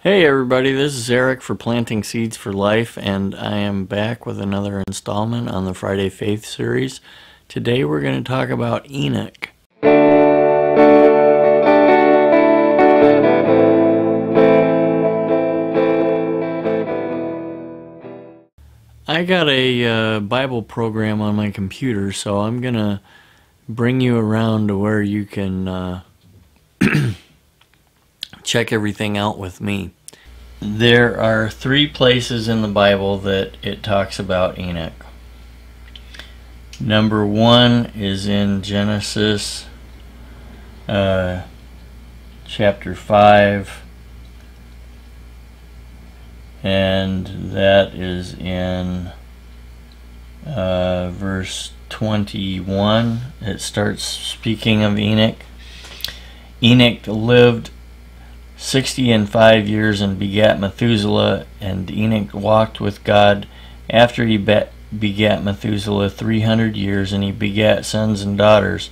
Hey everybody, this is Eric for Planting Seeds for Life, and I am back with another installment on the Friday Faith series. Today we're going to talk about Enoch. I got a Bible program on my computer, so I'm going to bring you around to where you can check everything out with me. There are 3 places in the Bible that it talks about Enoch. Number 1 is in Genesis chapter 5, and that is in verse 21. It starts speaking of Enoch. Enoch lived 65 years and begat Methuselah, and Enoch walked with God after he begat Methuselah 300 years, and he begat sons and daughters.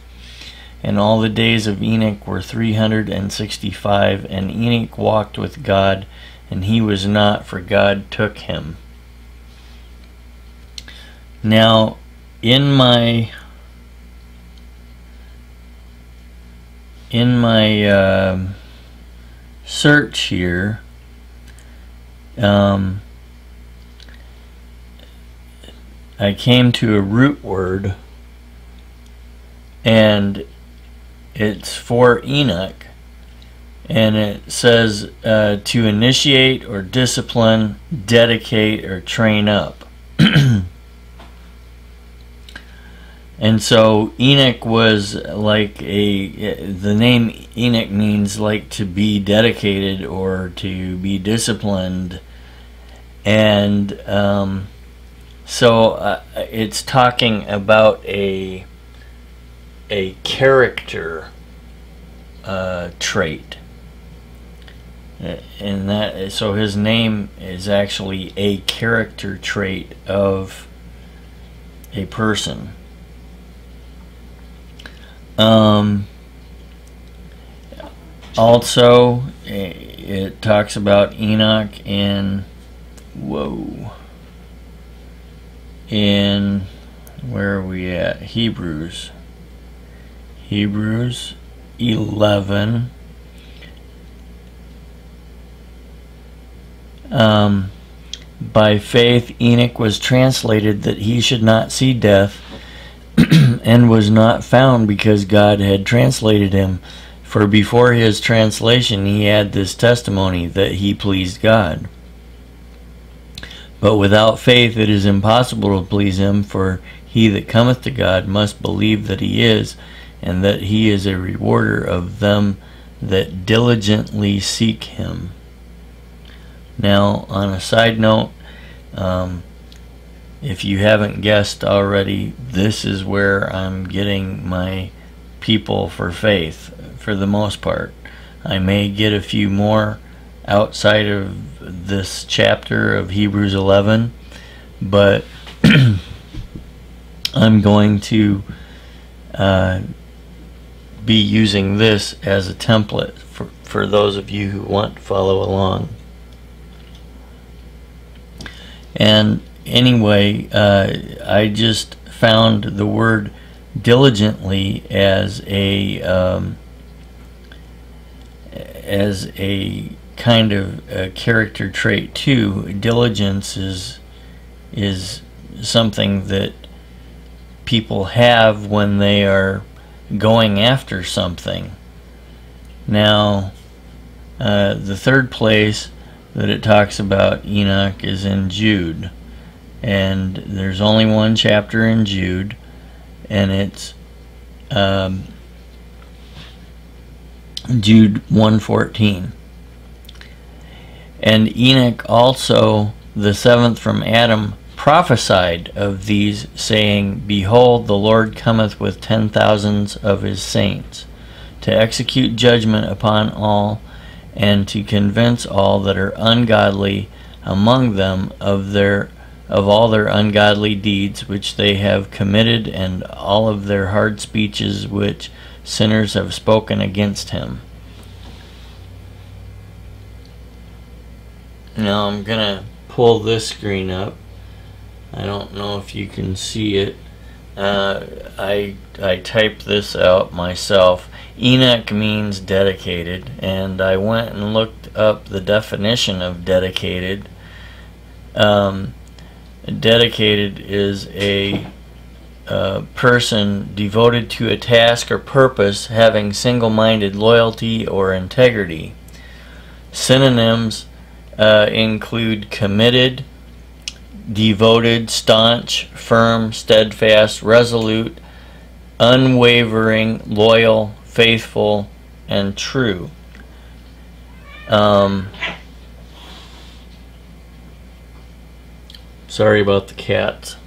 And all the days of Enoch were 365, and Enoch walked with God, and he was not, for God took him. Now, in my search here, I came to a root word, and it's for Enoch, and it says to initiate or discipline, dedicate or train up. And so Enoch was like the name Enoch means like to be dedicated or to be disciplined. And so it's talking about a character trait. And that, so his name is actually a character trait of a person. Also, it talks about Enoch in where are we at? Hebrews 11. By faith Enoch was translated that he should not see death, and was not found because God had translated him. For before his translation he had this testimony, that he pleased God. But without faith it is impossible to please him, for he that cometh to God must believe that he is, and that he is a rewarder of them that diligently seek him. Now, on a side note, if you haven't guessed already, this is where I'm getting my people for faith, for the most part. I may get a few more outside of this chapter of Hebrews 11, but I'm going to be using this as a template for those of you who want to follow along. And anyway, I just found the word diligently as a kind of a character trait too. Diligence is something that people have when they are going after something. Now, the third place that it talks about Enoch is in Jude, and there's only one chapter in Jude, and it's Jude 1:14. And Enoch also, the seventh from Adam, prophesied of these, saying, Behold, the Lord cometh with 10,000s of his saints, to execute judgment upon all, and to convince all that are ungodly among them of all their ungodly deeds which they have committed, and all of their hard speeches which sinners have spoken against him. Now I'm gonna pull this screen up. I don't know if you can see it. I typed this out myself. Enoch means dedicated, and I went and looked up the definition of dedicated. Dedicated is a person devoted to a task or purpose, having single-minded loyalty or integrity. Synonyms include committed, devoted, staunch, firm, steadfast, resolute, unwavering, loyal, faithful, and true. Sorry about the cats.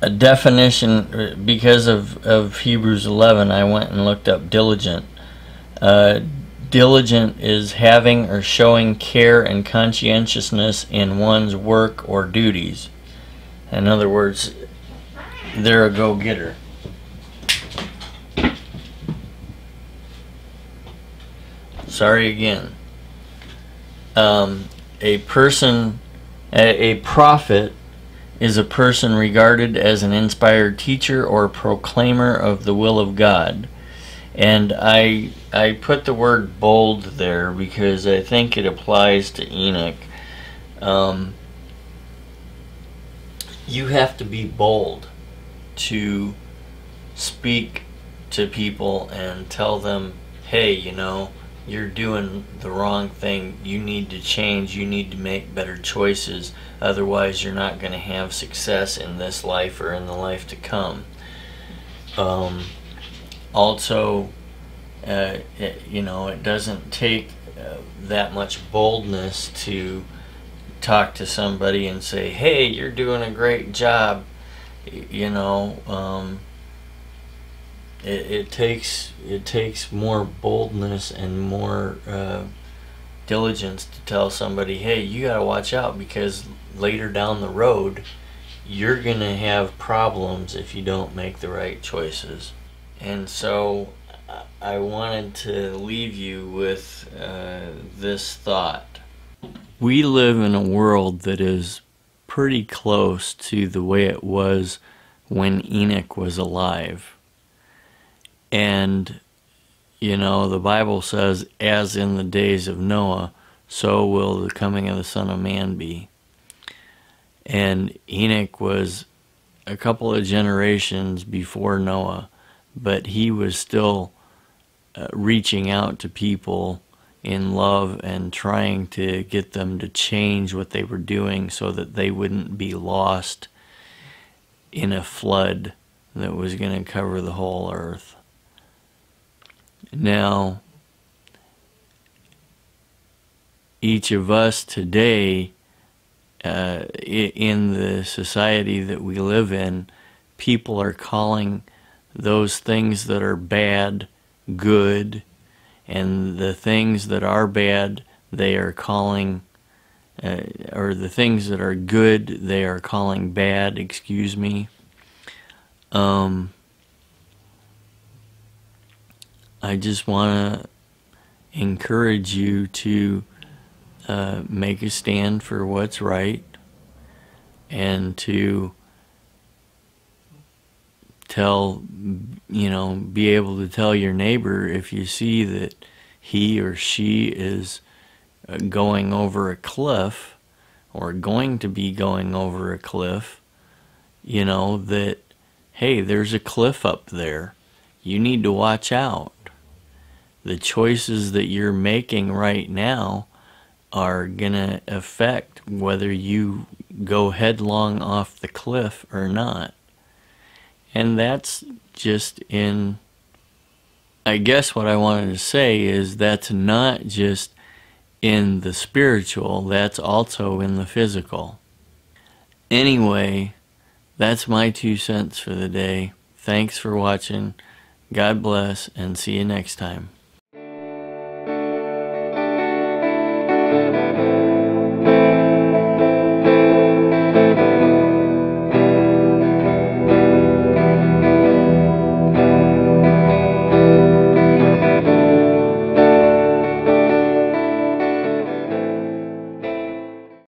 A definition, because of Hebrews 11, I went and looked up diligent. Diligent is having or showing care and conscientiousness in one's work or duties. In other words, they're a go-getter. Sorry again. A prophet is a person regarded as an inspired teacher or proclaimer of the will of God. And I put the word bold there because I think it applies to Enoch. You have to be bold to speak to people and tell them, hey, you know, you're doing the wrong thing. You need to change. You need to make better choices. Otherwise, you're not going to have success in this life or in the life to come. Also, it doesn't take that much boldness to talk to somebody and say, hey, you're doing a great job. It takes more boldness and more diligence to tell somebody, hey, you gotta watch out, because later down the road you're gonna have problems if you don't make the right choices. And so I wanted to leave you with this thought. We live in a world that is pretty close to the way it was when Enoch was alive. And, the Bible says, as in the days of Noah, so will the coming of the Son of Man be. And Enoch was a couple of generations before Noah, but he was still reaching out to people in love and trying to get them to change what they were doing so that they wouldn't be lost in a flood that was going to cover the whole earth. Now, each of us today, in the society that we live in, people are calling those things that are bad good, and the things that are bad they are calling, or the things that are good they are calling bad, excuse me. I just want to encourage you to make a stand for what's right, and to be able to tell your neighbor if you see that he or she is going over a cliff, or going to be going over a cliff, that, hey, there's a cliff up there. You need to watch out. The choices that you're making right now are going to affect whether you go headlong off the cliff or not. And that's just I guess what I wanted to say is that's not just in the spiritual, that's also in the physical. Anyway, that's my 2 cents for the day. Thanks for watching. God bless, and see you next time.